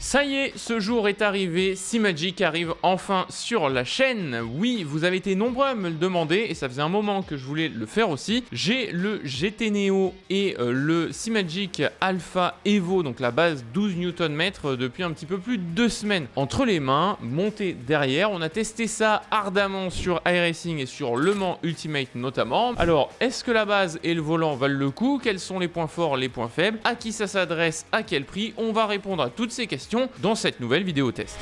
Ça y est, ce jour est arrivé, Simagic arrive enfin sur la chaîne. Oui, vous avez été nombreux à me le demander et ça faisait un moment que je voulais le faire aussi. J'ai le GT Neo et le Simagic Alpha Evo, donc la base 12 Nm depuis un petit peu plus de 2 semaines entre les mains, monté derrière. On a testé ça ardemment sur iRacing et sur Le Mans Ultimate notamment. Alors, est-ce que la base et le volant valent le coup? Quels sont les points forts, les points faibles? À qui ça s'adresse? À quel prix? On va répondre à toutes ces questions dans cette nouvelle vidéo test.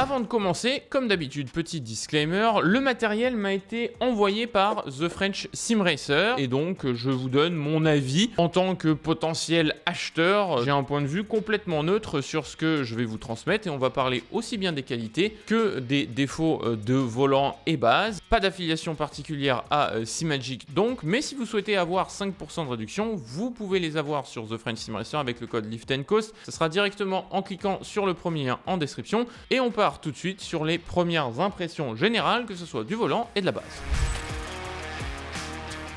Avant de commencer, comme d'habitude, petit disclaimer, le matériel m'a été envoyé par The French Sim Racer et donc je vous donne mon avis en tant que potentiel acheteur. J'ai un point de vue complètement neutre sur ce que je vais vous transmettre et on va parler aussi bien des qualités que des défauts de volant et base. Pas d'affiliation particulière à Simagic donc, mais si vous souhaitez avoir 5% de réduction, vous pouvez les avoir sur The French Sim Racer avec le code Lift&Coast. Ce sera directement en cliquant sur le premier lien en description et on part tout de suite sur les premières impressions générales, que ce soit du volant et de la base.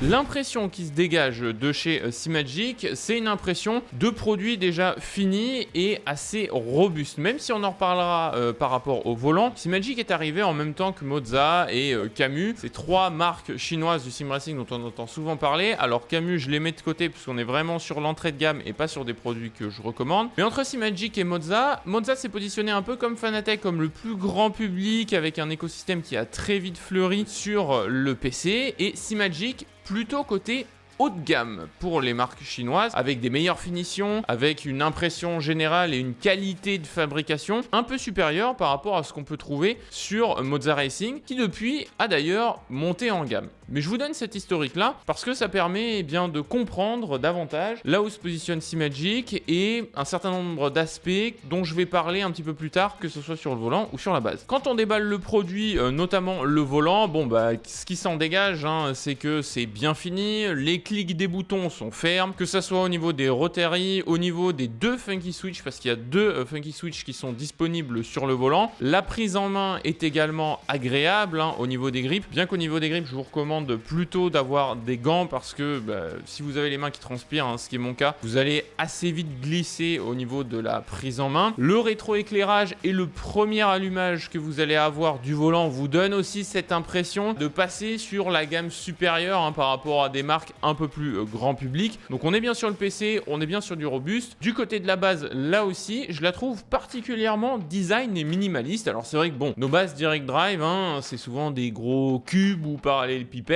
L'impression qui se dégage de chez Simagic, c'est une impression de produit déjà fini et assez robuste. Même si on en reparlera par rapport au volant, Simagic est arrivé en même temps que Moza et Camu. C'est trois marques chinoises du sim racing dont on entend souvent parler. Alors Camu, je les mets de côté puisqu'on est vraiment sur l'entrée de gamme et pas sur des produits que je recommande. Mais entre Simagic et Moza s'est positionné un peu comme Fanatec, comme le plus grand public avec un écosystème qui a très vite fleuri sur le PC, et Simagic plutôt côté haut de gamme pour les marques chinoises, avec des meilleures finitions, avec une impression générale et une qualité de fabrication un peu supérieure par rapport à ce qu'on peut trouver sur Moza Racing, qui depuis a d'ailleurs monté en gamme. Mais je vous donne cet historique-là parce que ça permet bien de comprendre davantage là où se positionne Simagic et un certain nombre d'aspects dont je vais parler un petit peu plus tard, que ce soit sur le volant ou sur la base. Quand on déballe le produit, notamment le volant, ce qui s'en dégage, c'est que c'est bien fini, les clics des boutons sont fermes, que ça soit au niveau des rotaries, au niveau des deux funky switch, parce qu'il y a deux funky switch qui sont disponibles sur le volant. La prise en main est également agréable au niveau des grips, bien qu'au niveau des grips, je vous recommande plutôt d'avoir des gants parce que si vous avez les mains qui transpirent, ce qui est mon cas, vous allez assez vite glisser au niveau de la prise en main. Le rétroéclairage et le premier allumage que vous allez avoir du volant vous donne aussi cette impression de passer sur la gamme supérieure par rapport à des marques un peu plus grand public. Donc on est bien sur le PC, on est bien sur du robuste. Du côté de la base, là aussi, je la trouve particulièrement design et minimaliste. Alors c'est vrai que nos bases direct drive, c'est souvent des gros cubes ou parallélépipèdes,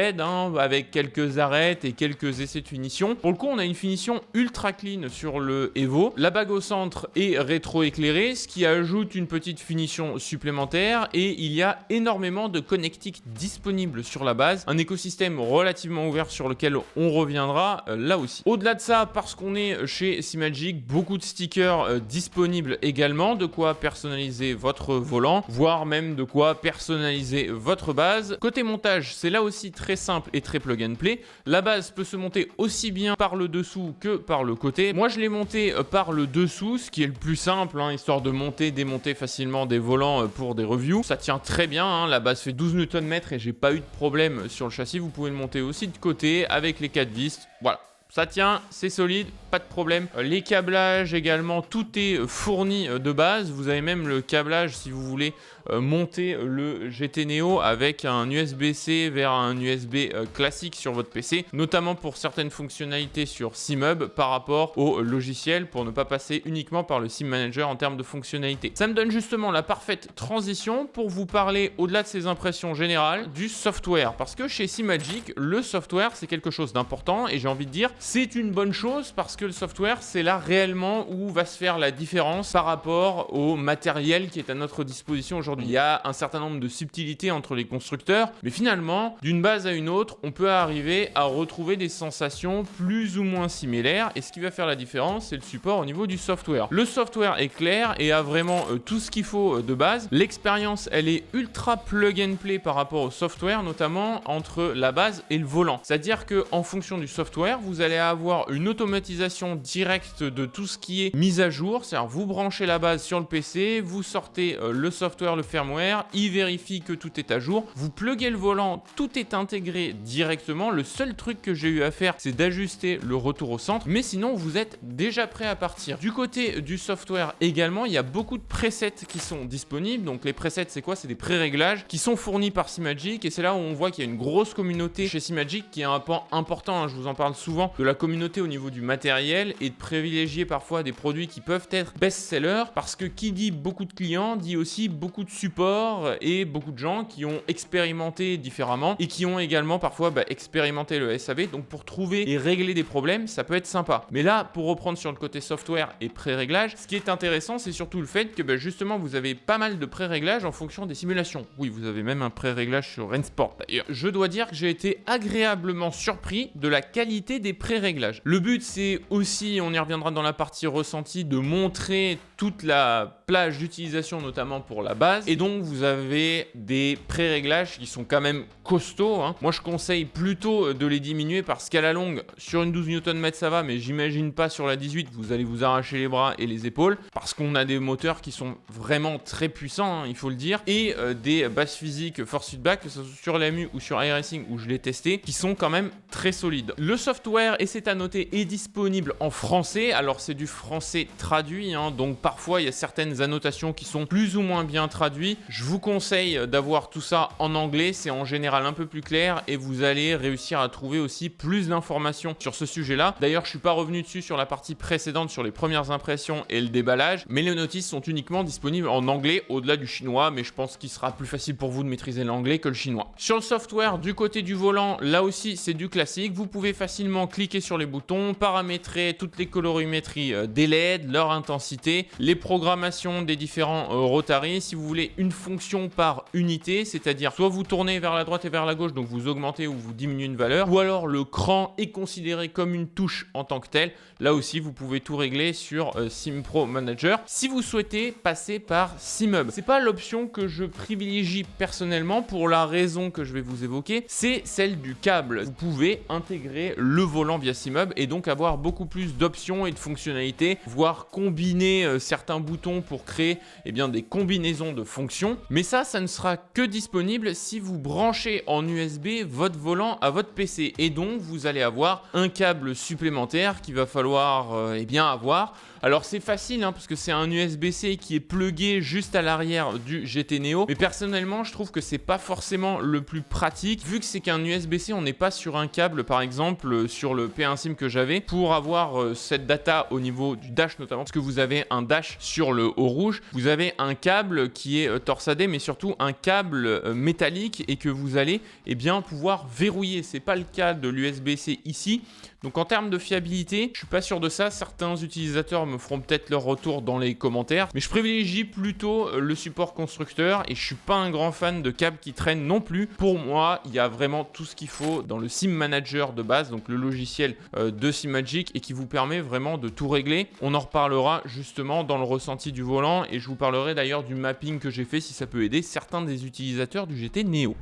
avec quelques arêtes et quelques essais de finition. Pour le coup, on a une finition ultra clean sur le Evo. La bague au centre est rétro-éclairée, ce qui ajoute une petite finition supplémentaire, et il y a énormément de connectiques disponibles sur la base. Un écosystème relativement ouvert sur lequel on reviendra là aussi. Au-delà de ça, parce qu'on est chez Simagic, beaucoup de stickers disponibles également, de quoi personnaliser votre volant, voire même de quoi personnaliser votre base. Côté montage, c'est là aussi très simple et très plug and play. La base peut se monter aussi bien par le dessous que par le côté. Moi, je l'ai monté par le dessous, ce qui est le plus simple, histoire de monter, démonter facilement des volants pour des reviews. Ça tient très bien, la base fait 12 Nm et j'ai pas eu de problème sur le châssis. Vous pouvez le monter aussi de côté avec les 4 vis. Voilà. Ça tient, c'est solide, pas de problème. Les câblages également, tout est fourni de base. Vous avez même le câblage si vous voulez monter le GT Neo avec un USB-C vers un USB classique sur votre PC, notamment pour certaines fonctionnalités sur SimHub par rapport au logiciel, pour ne pas passer uniquement par le Sim Manager en termes de fonctionnalités. Ça me donne justement la parfaite transition pour vous parler, au-delà de ces impressions générales, du software. Parce que chez Simagic, le software, c'est quelque chose d'important et j'ai envie de dire, c'est une bonne chose parce que le software, c'est là réellement où va se faire la différence par rapport au matériel qui est à notre disposition aujourd'hui. Il y a un certain nombre de subtilités entre les constructeurs, mais finalement, d'une base à une autre, on peut arriver à retrouver des sensations plus ou moins similaires, et ce qui va faire la différence, c'est le support au niveau du software. Le software est clair et a vraiment tout ce qu'il faut de base. L'expérience, elle est ultra plug and play par rapport au software, notamment entre la base et le volant. C'est-à-dire que en fonction du software, vous allez avoir une automatisation l'installation directe de tout ce qui est mise à jour, c'est-à-dire vous branchez la base sur le PC, vous sortez le software, le firmware, il vérifie que tout est à jour, vous pluguez le volant, tout est intégré directement. Le seul truc que j'ai eu à faire, c'est d'ajuster le retour au centre, mais sinon vous êtes déjà prêt à partir. Du côté du software également, il y a beaucoup de presets qui sont disponibles. Donc les presets, c'est quoi? C'est des pré-réglages qui sont fournis par Simagic, et c'est là où on voit qu'il y a une grosse communauté chez Simagic qui est un pan important, hein, je vous en parle souvent, de la communauté au niveau du matériel, et de privilégier parfois des produits qui peuvent être best-sellers, parce que qui dit beaucoup de clients dit aussi beaucoup de support et beaucoup de gens qui ont expérimenté différemment et qui ont également parfois expérimenté le SAV. Donc pour trouver et régler des problèmes, ça peut être sympa. Mais là, pour reprendre sur le côté software et pré-réglage, ce qui est intéressant, c'est surtout le fait que justement vous avez pas mal de pré-réglages en fonction des simulations. Oui, vous avez même un pré-réglage sur Rennsport d'ailleurs. Je dois dire que j'ai été agréablement surpris de la qualité des pré-réglages. Le but, c'est aussi, on y reviendra dans la partie ressenti, de montrer toute la plage d'utilisation, notamment pour la base. Et donc vous avez des pré-réglages qui sont quand même costauds, hein. Moi je conseille plutôt de les diminuer, parce qu'à la longue, sur une 12 Nm ça va, mais j'imagine pas sur la 18, vous allez vous arracher les bras et les épaules, parce qu'on a des moteurs qui sont vraiment très puissants, hein, il faut le dire, et des bases physiques force feedback, que ce soit sur l'AMU ou sur iRacing où je l'ai testé, qui sont quand même très solides. Le software, et c'est à noter, est disponible en français. Alors c'est du français traduit, hein, donc parfois il y a certaines annotations qui sont plus ou moins bien traduites. Je vous conseille d'avoir tout ça en anglais, c'est en général un peu plus clair, et vous allez réussir à trouver aussi plus d'informations sur ce sujet-là. D'ailleurs, je suis pas revenu dessus sur la partie précédente, sur les premières impressions et le déballage, mais les notices sont uniquement disponibles en anglais, au-delà du chinois, mais je pense qu'il sera plus facile pour vous de maîtriser l'anglais que le chinois. Sur le software, du côté du volant, là aussi c'est du classique. Vous pouvez facilement cliquer sur les boutons, paramétrer toutes les colorimétries des LED, leur intensité, les programmations des différents rotaries. Si vous voulez une fonction par unité, c'est-à-dire soit vous tournez vers la droite et vers la gauche, donc vous augmentez ou vous diminuez une valeur, ou alors le cran est considéré comme une touche en tant que telle. Là aussi, vous pouvez tout régler sur SimPro Manager. Si vous souhaitez passer par SimHub, c'est pas l'option que je privilégie personnellement, pour la raison que je vais vous évoquer, c'est celle du câble. Vous pouvez intégrer le volant via SimHub et donc avoir beaucoup plus d'options et de fonctionnalités, voire combiner certains boutons pour créer des combinaisons de fonctions. Mais ça ne sera que disponible si vous branchez en USB votre volant à votre PC, et donc vous allez avoir un câble supplémentaire qu'il va falloir avoir. Alors c'est facile, hein, parce que c'est un USB-C qui est plugué juste à l'arrière du GT Neo, mais personnellement je trouve que c'est pas forcément le plus pratique, vu que c'est qu'un USB-C, on n'est pas sur un câble, par exemple sur le P1 Sim que j'avais, pour avoir cette data au niveau du dash notamment, parce que vous avez un dash sur le haut rouge, vous avez un câble qui est torsadé, mais surtout un câble métallique, et que vous allez pouvoir verrouiller. C'est pas le cas de l'USB-C ici. Donc en termes de fiabilité, je suis pas sûr de ça. Certains utilisateurs me feront peut-être leur retour dans les commentaires, mais je privilégie plutôt le support constructeur, et je suis pas un grand fan de câbles qui traînent non plus. Pour moi, il y a vraiment tout ce qu'il faut dans le Sim Manager de base, donc le logiciel de Simagic, et qui vous permet vraiment de tout régler. On en reparlera justement dans le ressenti du volant, et je vous parlerai d'ailleurs du mapping que j'ai fait, si ça peut aider certains des utilisateurs du GT Neo.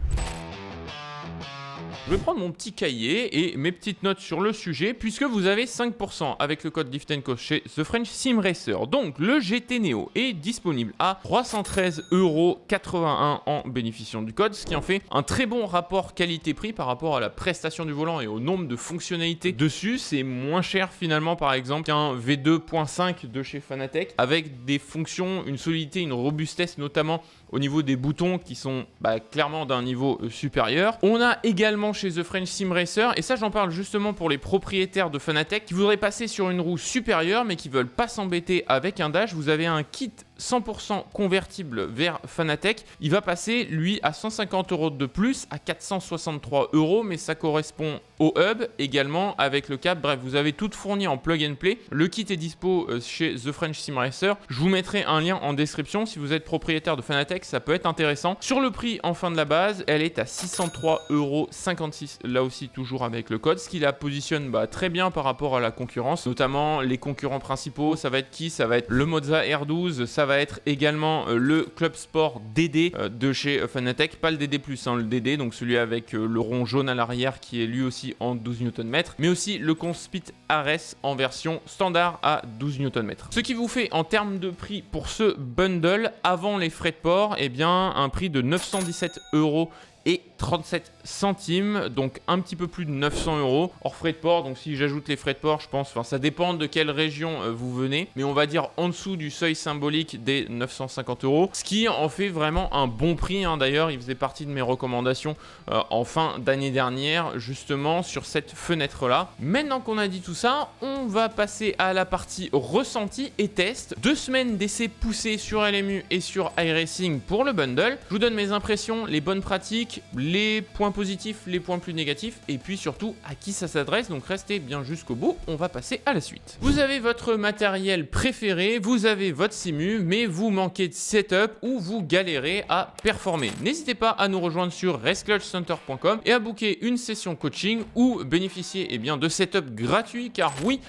Je vais prendre mon petit cahier et mes petites notes sur le sujet, puisque vous avez 5% avec le code Lift & Coast chez The French Sim Racer. Donc le GT Neo est disponible à 313,81 € en bénéficiant du code, ce qui en fait un très bon rapport qualité-prix par rapport à la prestation du volant et au nombre de fonctionnalités dessus. C'est moins cher finalement par exemple qu'un V2.5 de chez Fanatec, avec des fonctions, une solidité, une robustesse, notamment au niveau des boutons qui sont clairement d'un niveau supérieur. On a également chez The French Sim Racer, et ça j'en parle justement pour les propriétaires de Fanatec qui voudraient passer sur une roue supérieure mais qui veulent pas s'embêter avec un dash. Vous avez un kit 100% convertible vers Fanatec. Il va passer lui à 150 € de plus, à 463 €, mais ça correspond au hub également avec le câble. Bref, vous avez tout fourni en plug and play. Le kit est dispo chez The French Sim Racer. Je vous mettrai un lien en description si vous êtes propriétaire de Fanatec, ça peut être intéressant. Sur le prix en fin de la base, elle est à 603,56 €, là aussi toujours avec le code, ce qui la positionne très bien par rapport à la concurrence, notamment les concurrents principaux. Ça va être qui? Ça va être le Moza R12, ça va va être également le Club Sport DD de chez Fanatec, pas le DD+, hein, le DD, donc celui avec le rond jaune à l'arrière qui est lui aussi en 12 Nm, mais aussi le Conspit Ares en version standard à 12 Nm. Ce qui vous fait en termes de prix pour ce bundle, avant les frais de port, eh bien un prix de 917 € et 37 centimes, donc un petit peu plus de 900 € hors frais de port. Donc si j'ajoute les frais de port, je pense, enfin ça dépend de quelle région vous venez, mais on va dire en dessous du seuil symbolique des 950 €, ce qui en fait vraiment un bon prix, hein. D'ailleurs il faisait partie de mes recommandations en fin d'année dernière, justement sur cette fenêtre là. Maintenant qu'on a dit tout ça, on va passer à la partie ressenti et test. 2 semaines d'essais poussés sur LMU et sur iRacing pour le bundle. Je vous donne mes impressions, les bonnes pratiques, les points positifs, les points plus négatifs, et puis surtout à qui ça s'adresse. Donc restez bien jusqu'au bout, on va passer à la suite. Vous avez votre matériel préféré, vous avez votre simu, mais vous manquez de setup ou vous galérez à performer. N'hésitez pas à nous rejoindre sur raceclutchcenter.com et à booker une session coaching ou bénéficier de setup gratuit, car oui,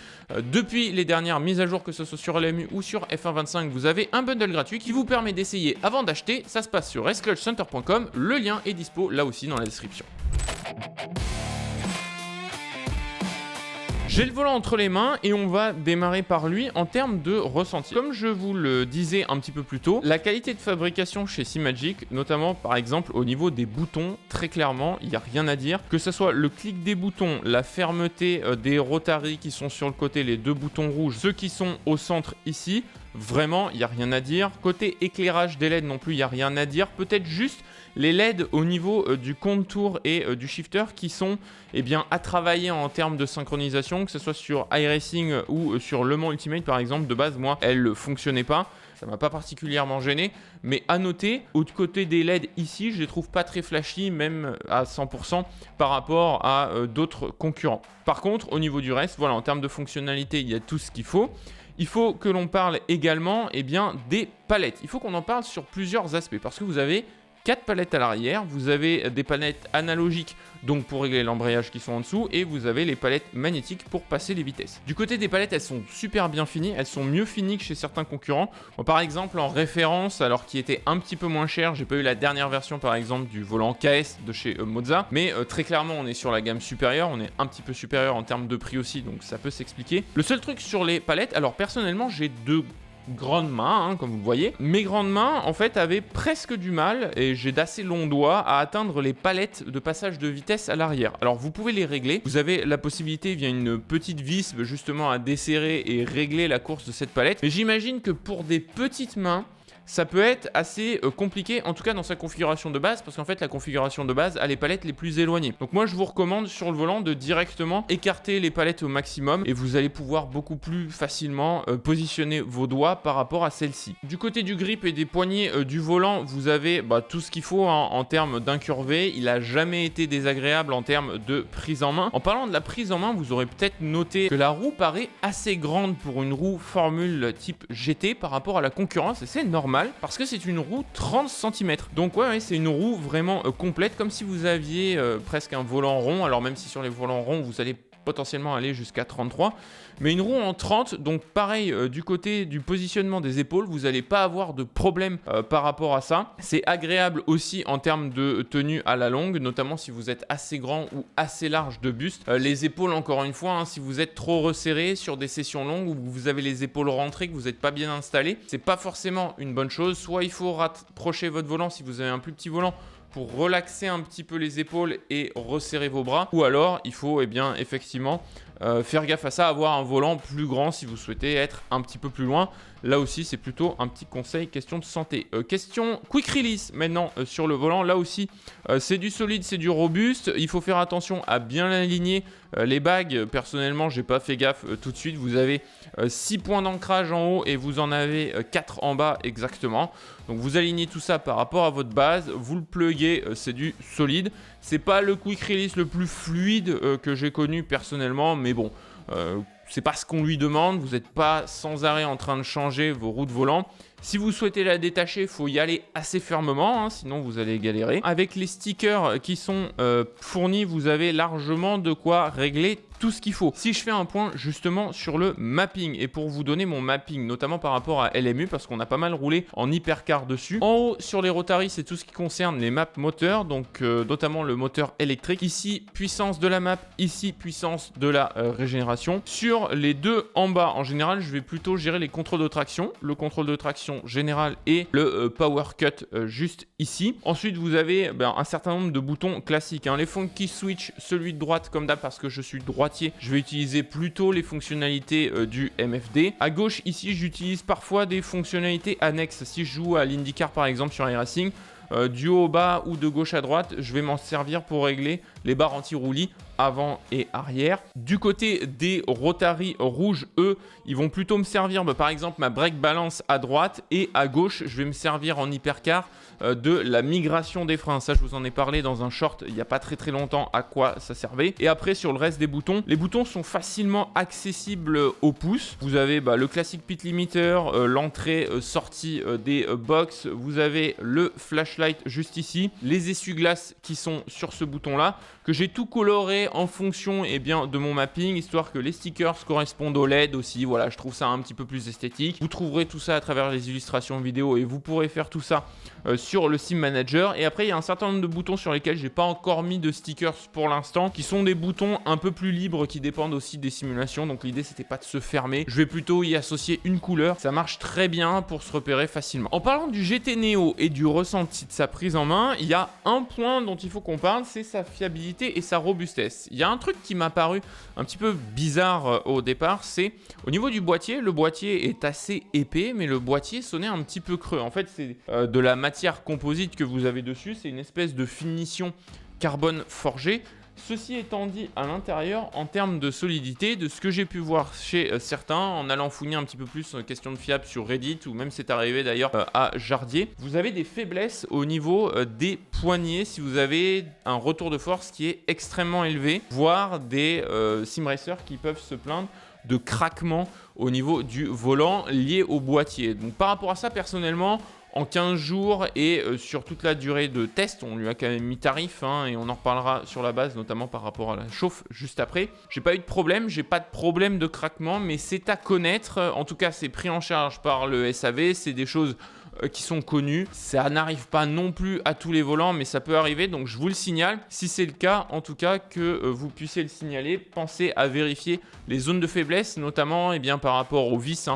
depuis les dernières mises à jour, que ce soit sur LMU ou sur F1.25, vous avez un bundle gratuit qui vous permet d'essayer avant d'acheter. Ça se passe sur raceclutchcenter.com, le lien est dispo là aussi dans la description. J'ai le volant entre les mains et on va démarrer par lui en termes de ressenti. Comme je vous le disais un petit peu plus tôt, la qualité de fabrication chez Simagic, notamment par exemple au niveau des boutons, très clairement, il n'y a rien à dire. Que ce soit le clic des boutons, la fermeté des rotaries qui sont sur le côté, les 2 boutons rouges, ceux qui sont au centre ici, vraiment, il n'y a rien à dire. Côté éclairage des LED non plus, il n'y a rien à dire. Peut-être juste les LED au niveau du contour et du shifter qui sont à travailler en termes de synchronisation, que ce soit sur iRacing ou sur Le Mans Ultimate par exemple. De base, moi, elle ne fonctionnait pas. Ça m'a pas particulièrement gêné, mais à noter, au côté des LED ici, je les trouve pas très flashy, même à 100% par rapport à d'autres concurrents. Par contre, au niveau du reste, voilà, en termes de fonctionnalité, il y a tout ce qu'il faut. Il faut que l'on parle également des palettes. Il faut qu'on en parle sur plusieurs aspects, parce que vous avez 4 palettes à l'arrière, vous avez des palettes analogiques donc pour régler l'embrayage qui sont en dessous, et vous avez les palettes magnétiques pour passer les vitesses. Du côté des palettes, elles sont super bien finies, elles sont mieux finies que chez certains concurrents. Bon, par exemple en référence, alors qui était un petit peu moins cher, j'ai pas eu la dernière version par exemple du volant KS de chez Moza, mais très clairement on est sur la gamme supérieure, on est un petit peu supérieur en termes de prix aussi, donc ça peut s'expliquer. Le seul truc sur les palettes, alors personnellement j'ai 2 grandes mains, hein, comme vous le voyez. Mes grandes mains, en fait, avaient presque du mal, et j'ai d'assez longs doigts, à atteindre les palettes de passage de vitesse à l'arrière. Alors, vous pouvez les régler. Vous avez la possibilité, via une petite vis, justement, à desserrer et régler la course de cette palette. Mais j'imagine que pour des petites mains, ça peut être assez compliqué, en tout cas dans sa configuration de base, parce qu'en fait la configuration de base a les palettes les plus éloignées. Donc moi je vous recommande sur le volant de directement écarter les palettes au maximum, et vous allez pouvoir beaucoup plus facilement positionner vos doigts par rapport à celle-ci. Du côté du grip et des poignées du volant, vous avez tout ce qu'il faut en termes d'incurvé. Il n'a jamais été désagréable en termes de prise en main. En parlant de la prise en main, vous aurez peut-être noté que la roue paraît assez grande pour une roue formule type GT par rapport à la concurrence, et c'est normal, parce que c'est une roue 30 cm. Donc ouais, c'est une roue vraiment complète, comme si vous aviez presque un volant rond. Alors même si sur les volants ronds vous allez potentiellement aller jusqu'à 33, mais une roue en 30, donc pareil du côté du positionnement des épaules, vous n'allez pas avoir de problème par rapport à ça. C'est agréable aussi en termes de tenue à la longue, notamment si vous êtes assez grand ou assez large de buste. Les épaules, encore une fois, hein, si vous êtes trop resserré sur des sessions longues où vous avez les épaules rentrées, que vous n'êtes pas bien installé, c'est pas forcément une bonne chose. Soit il faut rapprocher votre volant si vous avez un plus petit volant pour relaxer un petit peu les épaules et resserrer vos bras, ou alors il faut effectivement faire gaffe à ça, avoir un volant plus grand si vous souhaitez être un petit peu plus loin. Là aussi c'est plutôt un petit conseil, question de santé. Question quick release maintenant sur le volant. Là aussi c'est du solide, c'est du robuste. Il faut faire attention à bien aligner les bagues. Personnellement j'ai pas fait gaffe tout de suite. Vous avez 6 points d'ancrage en haut et vous en avez 4 en bas exactement. Donc vous alignez tout ça par rapport à votre base, vous le pluguez, c'est du solide. C'est pas le quick release le plus fluide que j'ai connu personnellement, mais bon, c'est pas ce qu'on lui demande. Vous n'êtes pas sans arrêt en train de changer vos roues de volant. Si vous souhaitez la détacher, il faut y aller assez fermement, hein, sinon vous allez galérer. Avec les stickers qui sont fournis, vous avez largement de quoi régler tout tout ce qu'il faut. Si je fais un point justement sur le mapping, et pour vous donner mon mapping, notamment par rapport à LMU, parce qu'on a pas mal roulé en hypercar dessus. En haut, sur les Rotary, c'est tout ce qui concerne les maps moteurs, donc notamment le moteur électrique. Ici, puissance de la map, ici, puissance de la régénération. Sur les deux en bas, en général, je vais plutôt gérer les contrôles de traction, le contrôle de traction général et le power cut juste ici. Ensuite, vous avez un certain nombre de boutons classiques, hein. Les funky switch, celui de droite comme d'hab parce que je suis droitier, je vais utiliser plutôt les fonctionnalités du MFD. À gauche, ici, j'utilise parfois des fonctionnalités annexes. Si je joue à l'IndyCar par exemple sur iRacing, du haut au bas ou de gauche à droite, je vais m'en servir pour régler les barres anti-roulis avant et arrière. Du côté des Rotary rouges, eux, ils vont plutôt me servir, par exemple, ma brake balance à droite, et à gauche, je vais me servir en hypercar de la migration des freins. Ça, je vous en ai parlé dans un short il n'y a pas très longtemps à quoi ça servait. Et après, sur le reste des boutons, les boutons sont facilement accessibles au pouce. Vous avez le classique pit limiter, l'entrée sortie des box, vous avez le flashlight juste ici, les essuie-glaces qui sont sur ce bouton là, que j'ai tout coloré en fonction de mon mapping, histoire que les stickers correspondent au LED aussi. Voilà, je trouve ça un petit peu plus esthétique. Vous trouverez tout ça à travers les illustrations vidéo et vous pourrez faire tout ça sur le Sim Manager. Et après, il y a un certain nombre de boutons sur lesquels j'ai pas encore mis de stickers pour l'instant, qui sont des boutons un peu plus libres, qui dépendent aussi des simulations. Donc l'idée, c'était pas de se fermer. Je vais plutôt y associer une couleur. Ça marche très bien pour se repérer facilement. En parlant du GT Neo et du ressenti de sa prise en main, il y a un point dont il faut qu'on parle, c'est sa fiabilité et sa robustesse. Il y a un truc qui m'a paru un petit peu bizarre au départ, c'est au niveau du boîtier. Le boîtier est assez épais, mais le boîtier sonnait un petit peu creux. En fait, c'est de la matière composite que vous avez dessus, c'est une espèce de finition carbone forgé. Ceci étant dit, à l'intérieur, en termes de solidité, de ce que j'ai pu voir chez certains, en allant fouiller un petit peu plus question de fiable sur Reddit, ou même c'est arrivé d'ailleurs à Jardier, vous avez des faiblesses au niveau des poignets si vous avez un retour de force qui est extrêmement élevé, voire des sim racers qui peuvent se plaindre de craquement au niveau du volant lié au boîtier. Donc par rapport à ça, personnellement, en 15 jours et sur toute la durée de test, on lui a quand même mis tarif, hein, et on en reparlera sur la base, notamment par rapport à la chauffe juste après. J'ai pas eu de problème, j'ai pas de problème de craquement, mais c'est à connaître. En tout cas, c'est pris en charge par le SAV, c'est des choses qui sont connues. Ça n'arrive pas non plus à tous les volants, mais ça peut arriver, donc je vous le signale. Si c'est le cas, en tout cas, que vous puissiez le signaler, pensez à vérifier les zones de faiblesse, notamment par rapport aux vis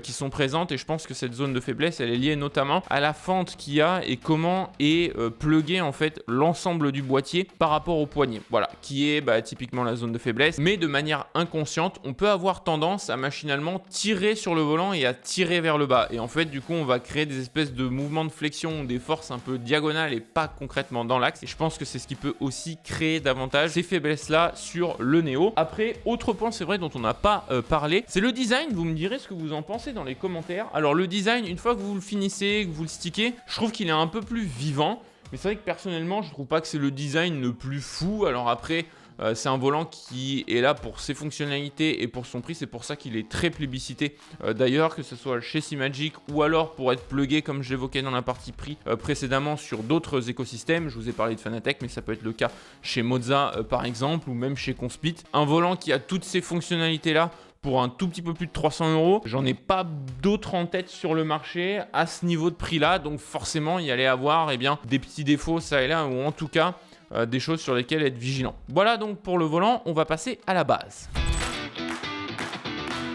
qui sont présentes, et je pense que cette zone de faiblesse, elle est liée notamment à la fente qu'il y a et comment est plugué en fait l'ensemble du boîtier par rapport au poignet. Voilà, qui est typiquement la zone de faiblesse, mais de manière inconsciente, on peut avoir tendance à machinalement tirer sur le volant et à tirer vers le bas, et en fait, du coup, on va créer des espèces de mouvements de flexion, des forces un peu diagonales et pas concrètement dans l'axe, et je pense que c'est ce qui peut aussi créer davantage ces faiblesses-là sur le Neo. Après, autre point, c'est vrai, dont on n'a pas parlé, c'est le design. Vous me direz ce que vous en pensez dans les commentaires. Alors le design, une fois que vous le finissez, que vous le stickez, je trouve qu'il est un peu plus vivant, mais c'est vrai que personnellement, je trouve pas que c'est le design le plus fou. Alors après, c'est un volant qui est là pour ses fonctionnalités et pour son prix, c'est pour ça qu'il est très plébiscité. D'ailleurs, que ce soit chez Simagic ou alors pour être plugué, comme j'évoquais dans la partie prix précédemment, sur d'autres écosystèmes. Je vous ai parlé de Fanatec, mais ça peut être le cas chez Moza par exemple, ou même chez Conspit. Un volant qui a toutes ces fonctionnalités-là pour un tout petit peu plus de 300 €. J'en ai pas d'autres en tête sur le marché à ce niveau de prix-là, donc forcément, il y allait avoir des petits défauts ça et là, ou en tout cas des choses sur lesquelles être vigilant. Voilà donc pour le volant, on va passer à la base.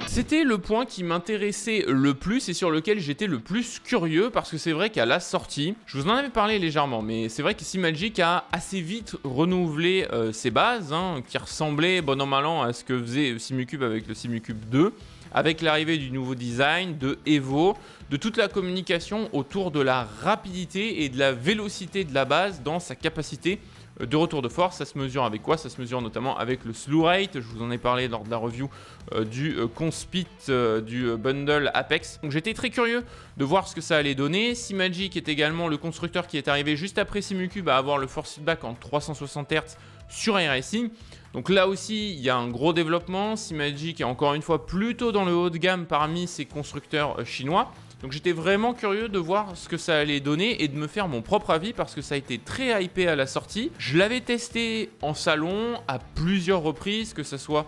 C'était le point qui m'intéressait le plus et sur lequel j'étais le plus curieux, parce que c'est vrai qu'à la sortie, je vous en avais parlé légèrement, mais c'est vrai que Simagic a assez vite renouvelé ses bases, qui ressemblaient bon an mal an à ce que faisait Simucube avec le Simucube 2, avec l'arrivée du nouveau design, de Evo, de toute la communication autour de la rapidité et de la vélocité de la base dans sa capacité de retour de force. Ça se mesure avec quoi? Ça se mesure notamment avec le slew rate. Je vous en ai parlé lors de la review du Conspit du bundle Apex. Donc j'étais très curieux de voir ce que ça allait donner. Simagic est également le constructeur qui est arrivé juste après Simucube à avoir le force feedback en 360 Hz sur iRacing. Donc là aussi, il y a un gros développement. Simagic est encore une fois plutôt dans le haut de gamme parmi ces constructeurs chinois. Donc j'étais vraiment curieux de voir ce que ça allait donner et de me faire mon propre avis parce que ça a été très hypé à la sortie. Je l'avais testé en salon à plusieurs reprises, que ce soit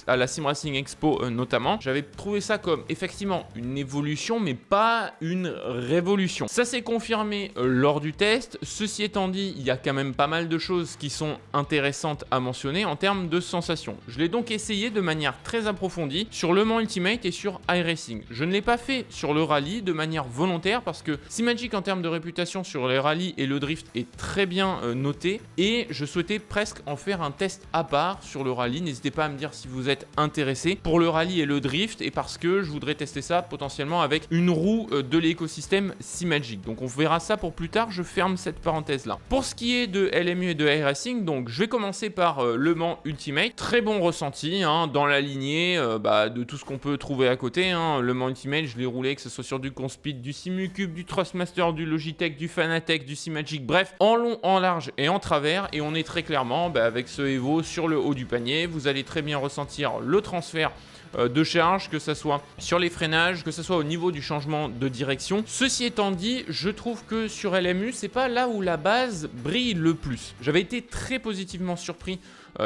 à la Sim Racing Expo notamment. J'avais trouvé ça comme effectivement une évolution mais pas une révolution. Ça s'est confirmé lors du test. Ceci étant dit, il y a quand même pas mal de choses qui sont intéressantes à mentionner en termes de sensations. Je l'ai donc essayé de manière très approfondie sur Le Mans Ultimate et sur iRacing. Je ne l'ai pas fait sur le rallye de manière volontaire parce que Simagic en termes de réputation sur les rallyes et le drift est très bien noté et je souhaitais presque en faire un test à part sur le rallye. N'hésitez pas à me dire si vous êtes intéressé pour le rallye et le drift et parce que je voudrais tester ça potentiellement avec une roue de l'écosystème Simagic. Donc on verra ça pour plus tard, je ferme cette parenthèse là. Pour ce qui est de LMU et de iRacing, donc je vais commencer par Le Mans Ultimate. Très bon ressenti dans la lignée de tout ce qu'on peut trouver à côté. Le Mans Ultimate, je l'ai roulé que ce soit sur du Conspeed, du Simucube, du Thrustmaster, du Logitech, du Fanatec, du Simagic, bref, en long, en large et en travers. Et on est très clairement avec ce Evo sur le haut du panier. Vous allez très bien ressentir le transfert de charge, que ce soit sur les freinages, que ce soit au niveau du changement de direction. Ceci étant dit, je trouve que sur LMU, c'est pas là où la base brille le plus. J'avais été très positivement surpris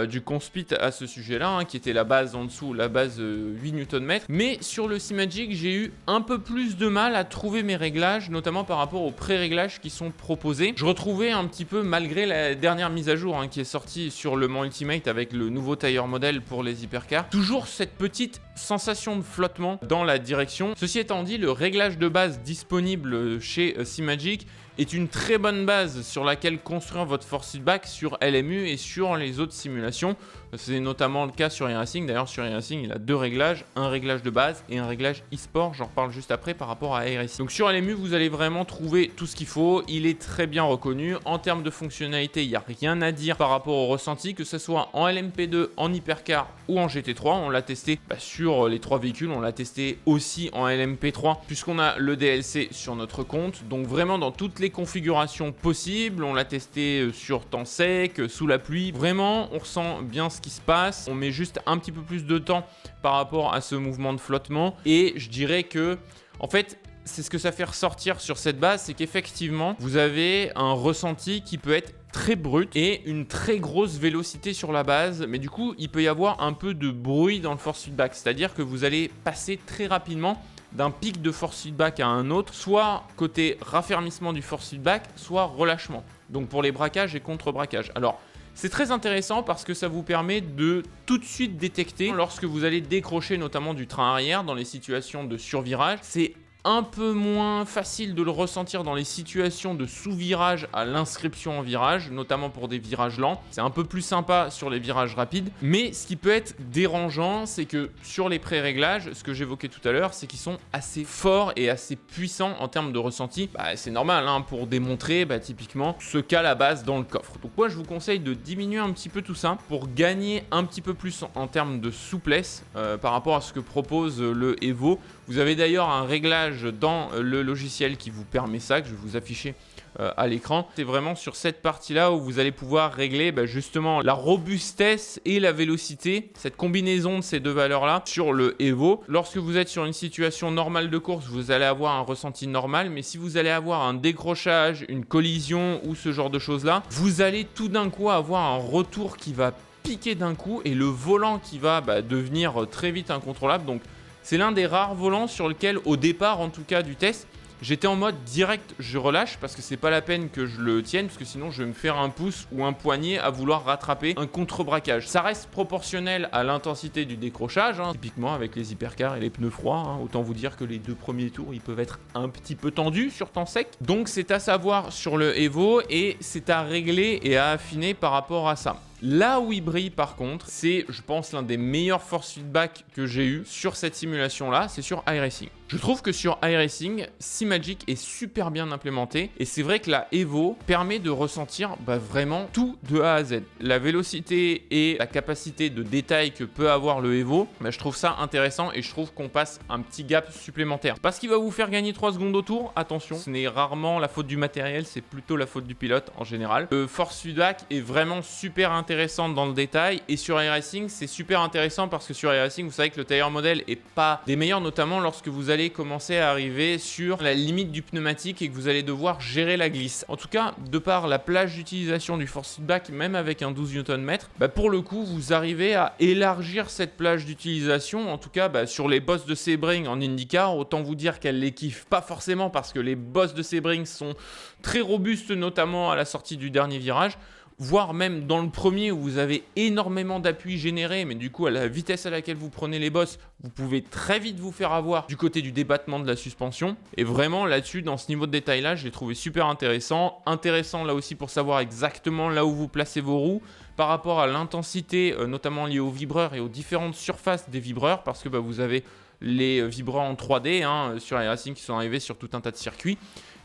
du Conspeed à ce sujet-là, qui était la base en dessous, la base 8 Nm. Mais sur le Simagic, j'ai eu un peu plus de mal à trouver mes réglages, notamment par rapport aux pré-réglages qui sont proposés. Je retrouvais un petit peu, malgré la dernière mise à jour qui est sortie sur le Mans Ultimate avec le nouveau tire modèle pour les hypercars, toujours cette petite sensation de flottement dans la direction. Ceci étant dit, le réglage de base disponible chez Simagic est une très bonne base sur laquelle construire votre force feedback sur LMU et sur les autres simulations. C'est notamment le cas sur iRacing. D'ailleurs, sur iRacing, il a deux réglages, un réglage de base et un réglage e-sport. J'en reparle juste après par rapport à iRacing. Donc sur LMU, vous allez vraiment trouver tout ce qu'il faut. Il est très bien reconnu. En termes de fonctionnalité, il n'y a rien à dire par rapport au ressenti, que ce soit en LMP2, en hypercar ou en GT3. On l'a testé sur les trois véhicules. On l'a testé aussi en LMP3 puisqu'on a le DLC sur notre compte. Donc vraiment dans toutes les configurations possibles. On l'a testé sur temps sec, sous la pluie. Vraiment, on ressent bien ce qui se passe. On met juste un petit peu plus de temps par rapport à ce mouvement de flottement. Et je dirais que, en fait, c'est ce que ça fait ressortir sur cette base, c'est qu'effectivement, vous avez un ressenti qui peut être très brut et une très grosse vélocité sur la base, mais du coup, il peut y avoir un peu de bruit dans le force feedback, c'est-à-dire que vous allez passer très rapidement d'un pic de force feedback à un autre, soit côté raffermissement du force feedback, soit relâchement. Donc pour les braquages et contre-braquages. Alors, c'est très intéressant parce que ça vous permet de tout de suite détecter lorsque vous allez décrocher notamment du train arrière dans les situations de survirage. C'est un peu moins facile de le ressentir dans les situations de sous-virage à l'inscription en virage, notamment pour des virages lents. C'est un peu plus sympa sur les virages rapides, mais ce qui peut être dérangeant, c'est que sur les pré-réglages, ce que j'évoquais tout à l'heure, c'est qu'ils sont assez forts et assez puissants en termes de ressenti. C'est normal pour démontrer typiquement ce qu'a la base dans le coffre. Donc moi je vous conseille de diminuer un petit peu tout ça pour gagner un petit peu plus en termes de souplesse par rapport à ce que propose le Evo. Vous avez d'ailleurs un réglage dans le logiciel qui vous permet ça, que je vais vous afficher à l'écran. C'est vraiment sur cette partie-là où vous allez pouvoir régler justement la robustesse et la vélocité, cette combinaison de ces deux valeurs-là sur le Evo. Lorsque vous êtes sur une situation normale de course, vous allez avoir un ressenti normal, mais si vous allez avoir un décrochage, une collision ou ce genre de choses-là, vous allez tout d'un coup avoir un retour qui va piquer d'un coup et le volant qui va devenir très vite incontrôlable. Donc c'est l'un des rares volants sur lequel, au départ en tout cas du test, j'étais en mode direct, je relâche parce que c'est pas la peine que je le tienne parce que sinon je vais me faire un pouce ou un poignet à vouloir rattraper un contre-braquage. Ça reste proportionnel à l'intensité du décrochage, typiquement avec les hypercars et les pneus froids. Autant vous dire que les deux premiers tours ils peuvent être un petit peu tendus sur temps sec. Donc c'est à savoir sur le Evo et c'est à régler et à affiner par rapport à ça. Là où il brille par contre, c'est je pense l'un des meilleurs force feedback que j'ai eu sur cette simulation là, c'est sur iRacing. Je trouve que sur iRacing, Simagic est super bien implémenté et c'est vrai que la Evo permet de ressentir vraiment tout de A à Z. La vélocité et la capacité de détail que peut avoir le Evo, je trouve ça intéressant et je trouve qu'on passe un petit gap supplémentaire. Parce qu'il va vous faire gagner 3 secondes au tour, attention, ce n'est rarement la faute du matériel, c'est plutôt la faute du pilote en général. Le force feedback est vraiment super intéressant dans le détail et sur iRacing c'est super intéressant parce que sur iRacing vous savez que le tire modèle est pas des meilleurs, notamment lorsque vous allez allez commencer à arriver sur la limite du pneumatique et que vous allez devoir gérer la glisse. En tout cas, de par la plage d'utilisation du force feedback, même avec un 12 Nm, pour le coup, vous arrivez à élargir cette plage d'utilisation. En tout cas, sur les bosses de Sebring en IndyCar, autant vous dire qu'elle les kiffe pas forcément parce que les bosses de Sebring sont très robustes, notamment à la sortie du dernier virage, voire même dans le premier où vous avez énormément d'appui généré, mais du coup à la vitesse à laquelle vous prenez les bosses, vous pouvez très vite vous faire avoir du côté du débattement de la suspension. Et vraiment là-dessus, dans ce niveau de détail là, je l'ai trouvé super intéressant. Intéressant là aussi pour savoir exactement là où vous placez vos roues par rapport à l'intensité, notamment liée aux vibreurs et aux différentes surfaces des vibreurs, parce que vous avez les vibreurs en 3D sur iRacing qui sont arrivés sur tout un tas de circuits,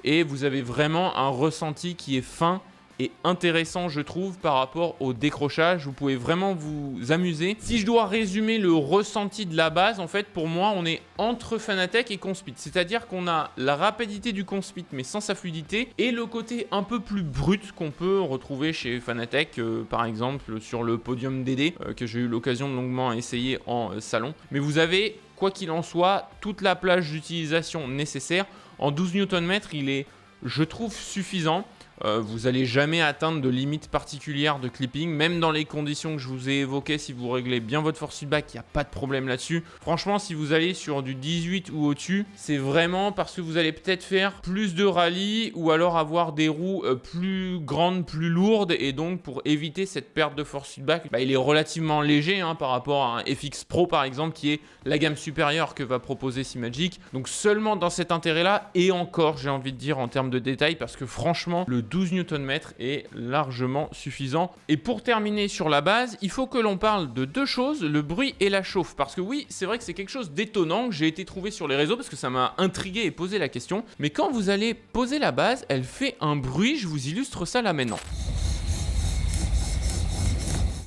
et vous avez vraiment un ressenti qui est fin et intéressant, je trouve, par rapport au décrochage. Vous pouvez vraiment vous amuser. Si je dois résumer le ressenti de la base, en fait, pour moi, on est entre Fanatec et Conspeed. C'est-à-dire qu'on a la rapidité du Conspeed, mais sans sa fluidité, et le côté un peu plus brut qu'on peut retrouver chez Fanatec, par exemple, sur le Podium DD, que j'ai eu l'occasion de longuement essayer en salon. Mais vous avez, quoi qu'il en soit, toute la plage d'utilisation nécessaire. En 12 Nm, il est, je trouve, suffisant. Vous n'allez jamais atteindre de limite particulière de clipping, même dans les conditions que je vous ai évoquées. Si vous réglez bien votre force feedback, il n'y a pas de problème là-dessus. Franchement, si vous allez sur du 18 ou au-dessus, c'est vraiment parce que vous allez peut-être faire plus de rallye ou alors avoir des roues plus grandes, plus lourdes, et donc pour éviter cette perte de force feedback, il est relativement léger par rapport à un FX Pro par exemple, qui est la gamme supérieure que va proposer Simagic. Donc seulement dans cet intérêt-là, et encore j'ai envie de dire en termes de détails, parce que franchement le 12 Nm est largement suffisant. Et pour terminer sur la base, il faut que l'on parle de deux choses, le bruit et la chauffe. Parce que oui, c'est vrai que c'est quelque chose d'étonnant que j'ai été trouvé sur les réseaux parce que ça m'a intrigué et posé la question. Mais quand vous allez poser la base, elle fait un bruit, je vous illustre ça là maintenant.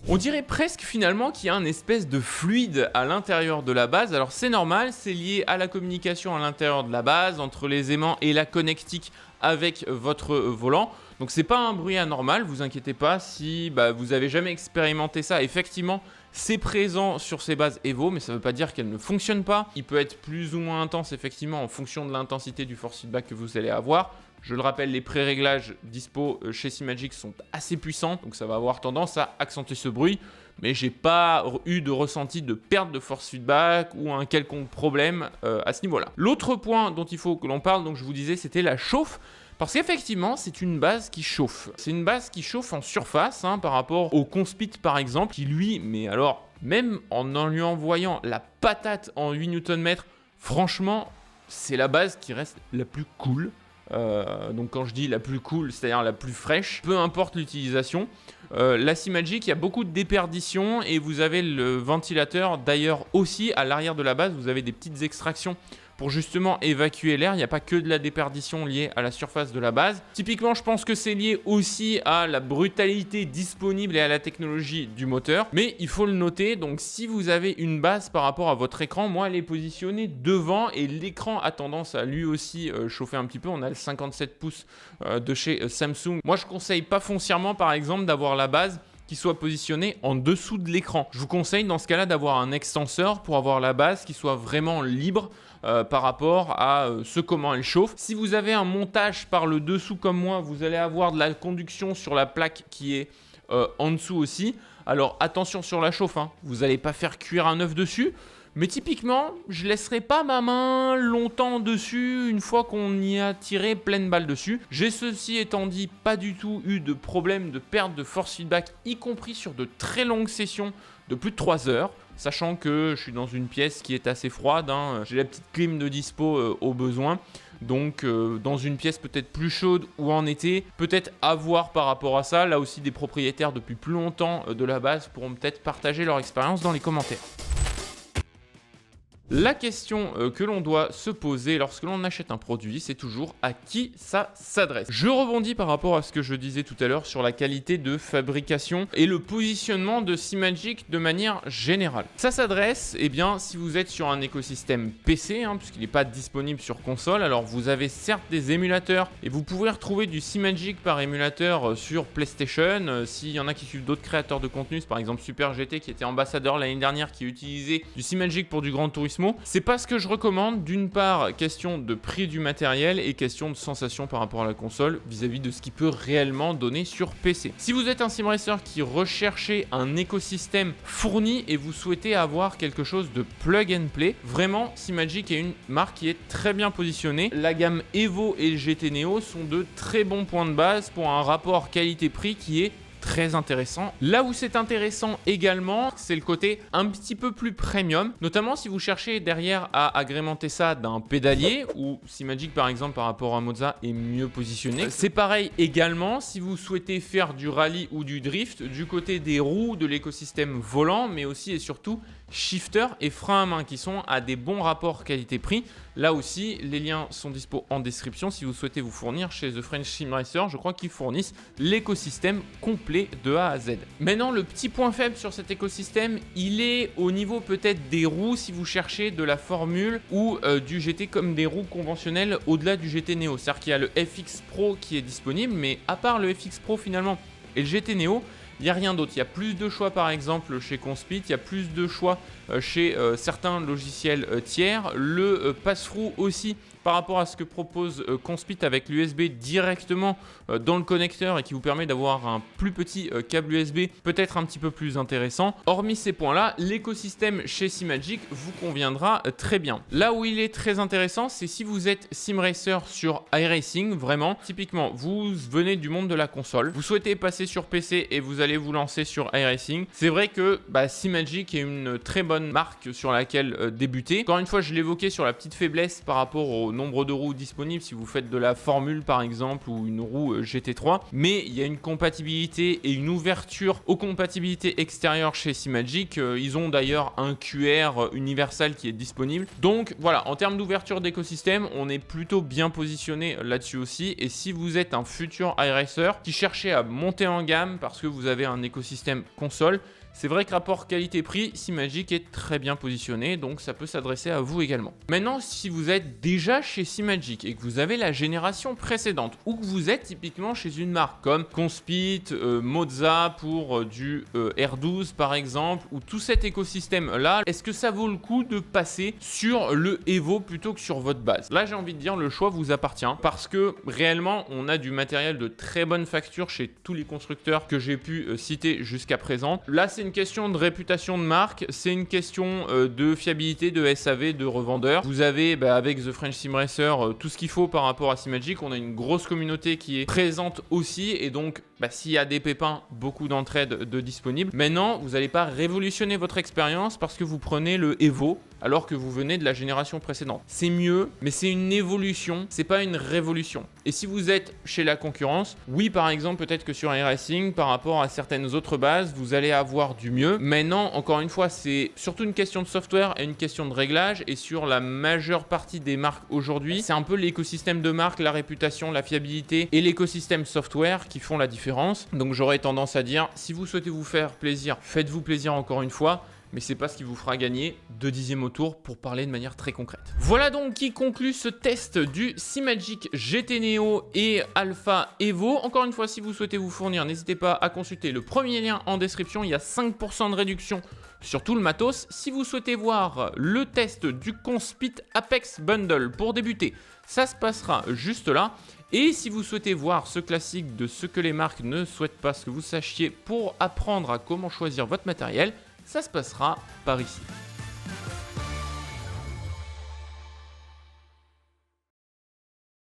On dirait presque finalement qu'il y a un espèce de fluide à l'intérieur de la base. Alors c'est normal, c'est lié à la communication à l'intérieur de la base, entre les aimants et la connectique avec votre volant. Donc c'est pas un bruit anormal, vous inquiétez pas si vous avez jamais expérimenté ça. Effectivement, c'est présent sur ces bases Evo, mais ça veut pas dire qu'elles ne fonctionnent pas. Il peut être plus ou moins intense effectivement en fonction de l'intensité du force feedback que vous allez avoir. Je le rappelle, les pré-réglages dispo chez Simagic sont assez puissants, donc ça va avoir tendance à accentuer ce bruit. Mais j'ai pas eu de ressenti de perte de force feedback ou un quelconque problème à ce niveau-là. L'autre point dont il faut que l'on parle, donc je vous disais, c'était la chauffe. Parce qu'effectivement, c'est une base qui chauffe. C'est une base qui chauffe en surface par rapport au Conspeed par exemple, qui lui, mais alors, même en lui envoyant la patate en 8 Nm, franchement, c'est la base qui reste la plus cool. Donc quand je dis la plus cool, c'est-à-dire la plus fraîche, peu importe l'utilisation. La Simagic, il y a beaucoup de déperdition et vous avez le ventilateur d'ailleurs aussi à l'arrière de la base, vous avez des petites extractions pour justement évacuer l'air. Il n'y a pas que de la déperdition liée à la surface de la base. Typiquement, je pense que c'est lié aussi à la brutalité disponible et à la technologie du moteur. Mais il faut le noter, donc si vous avez une base par rapport à votre écran, moi elle est positionnée devant et l'écran a tendance à lui aussi chauffer un petit peu. On a le 57 pouces de chez Samsung. Moi je conseille pas foncièrement par exemple d'avoir la base qui soit positionné en dessous de l'écran. Je vous conseille dans ce cas-là d'avoir un extenseur pour avoir la base qui soit vraiment libre par rapport à comment elle chauffe. Si vous avez un montage par le dessous comme moi, vous allez avoir de la conduction sur la plaque qui est en dessous aussi. Alors attention sur la chauffe, vous n'allez pas faire cuire un œuf dessus. Mais typiquement, je laisserai pas ma main longtemps dessus une fois qu'on y a tiré pleine balle dessus. J'ai ceci étant dit pas du tout eu de problème de perte de force feedback, y compris sur de très longues sessions de plus de 3 heures. Sachant que je suis dans une pièce qui est assez froide, j'ai la petite clim de dispo au besoin. Donc dans une pièce peut-être plus chaude ou en été, peut-être à voir par rapport à ça. Là aussi des propriétaires depuis plus longtemps de la base pourront peut-être partager leur expérience dans les commentaires. La question que l'on doit se poser lorsque l'on achète un produit, c'est toujours à qui ça s'adresse. Je rebondis par rapport à ce que je disais tout à l'heure sur la qualité de fabrication et le positionnement de Simagic de manière générale. Ça s'adresse, si vous êtes sur un écosystème PC, puisqu'il n'est pas disponible sur console, alors vous avez certes des émulateurs et vous pouvez retrouver du Simagic par émulateur sur PlayStation. S'il y en a qui suivent d'autres créateurs de contenu, par exemple Super GT qui était ambassadeur l'année dernière, qui utilisait du Simagic pour du Gran Turismo, Osmo. C'est pas ce que je recommande. D'une part, question de prix du matériel et question de sensation par rapport à la console vis-à-vis de ce qu'il peut réellement donner sur PC. Si vous êtes un sim racer qui recherchez un écosystème fourni et vous souhaitez avoir quelque chose de plug and play, vraiment Simagic est une marque qui est très bien positionnée. La gamme Evo et le GT Neo sont de très bons points de base pour un rapport qualité-prix qui est très intéressant. Là où c'est intéressant également, c'est le côté un petit peu plus premium, notamment si vous cherchez derrière à agrémenter ça d'un pédalier, où Simagic par exemple par rapport à Moza est mieux positionné. C'est pareil également si vous souhaitez faire du rallye ou du drift du côté des roues, de l'écosystème volant, mais aussi et surtout shifter et frein à main qui sont à des bons rapports qualité-prix. Là aussi, les liens sont dispo en description si vous souhaitez vous fournir chez The French Sim Racer. Je crois qu'ils fournissent l'écosystème complet de A à Z. Maintenant, le petit point faible sur cet écosystème, il est au niveau peut-être des roues si vous cherchez de la formule ou du GT comme des roues conventionnelles au-delà du GT Neo. C'est-à-dire qu'il y a le FX Pro qui est disponible, mais à part le FX Pro finalement et le GT Neo, il n'y a rien d'autre. Il y a plus de choix par exemple chez Conspeed, il y a plus de choix chez certains logiciels tiers. Le pass-through aussi par rapport à ce que propose Conspeed avec l'USB directement dans le connecteur et qui vous permet d'avoir un plus petit câble USB peut-être un petit peu plus intéressant. Hormis ces points-là, l'écosystème chez Simagic vous conviendra très bien. Là où il est très intéressant, c'est si vous êtes sim racer sur iRacing, vraiment, typiquement, vous venez du monde de la console, vous souhaitez passer sur PC et vous allez vous lancer sur iRacing. C'est vrai que Simagic est une très bonne marque sur laquelle débuter. Encore une fois, je l'évoquais sur la petite faiblesse par rapport au nombre de roues disponibles si vous faites de la formule par exemple ou une roue GT3, mais il y a une compatibilité et une ouverture aux compatibilités extérieures chez Simagic. Ils ont d'ailleurs un QR universal qui est disponible. Donc voilà, en termes d'ouverture d'écosystème, on est plutôt bien positionné là-dessus aussi. Et si vous êtes un futur iRacer qui cherchez à monter en gamme parce que vous avez un écosystème console, c'est vrai que rapport qualité-prix, Simagic est très bien positionné, donc ça peut s'adresser à vous également. Maintenant, si vous êtes déjà chez Simagic et que vous avez la génération précédente, ou que vous êtes typiquement chez une marque comme Conspeed, Moza pour du R12 par exemple, ou tout cet écosystème-là, est-ce que ça vaut le coup de passer sur le Evo plutôt que sur votre base? Là, j'ai envie de dire, le choix vous appartient, parce que réellement, on a du matériel de très bonne facture chez tous les constructeurs que j'ai pu citer jusqu'à présent. Là, c'est une question de réputation de marque, c'est une question de fiabilité, de SAV, de revendeur. Vous avez avec The French Sim Racer tout ce qu'il faut par rapport à Simagic. On a une grosse communauté qui est présente aussi et donc s'il y a des pépins, beaucoup d'entraide de disponibles. Maintenant, vous n'allez pas révolutionner votre expérience parce que vous prenez le Evo alors que vous venez de la génération précédente. C'est mieux, mais c'est une évolution, c'est pas une révolution. Et si vous êtes chez la concurrence, oui, par exemple, peut-être que sur iRacing, par rapport à certaines autres bases, vous allez avoir du mieux. Maintenant, encore une fois, c'est surtout une question de software et une question de réglage. Et sur la majeure partie des marques aujourd'hui, c'est un peu l'écosystème de marque, la réputation, la fiabilité et l'écosystème software qui font la différence. Donc j'aurais tendance à dire, si vous souhaitez vous faire plaisir, faites-vous plaisir encore une fois. Mais c'est pas ce qui vous fera gagner 2 dixièmes au tour pour parler de manière très concrète. Voilà donc qui conclut ce test du Simagic GT Neo et Alpha Evo. Encore une fois, si vous souhaitez vous fournir, n'hésitez pas à consulter le premier lien en description. Il y a 5% de réduction sur tout le matos. Si vous souhaitez voir le test du Conspeed Apex Bundle pour débuter, ça se passera juste là. Et si vous souhaitez voir ce classique de ce que les marques ne souhaitent pas que vous sachiez pour apprendre à comment choisir votre matériel, ça se passera par ici.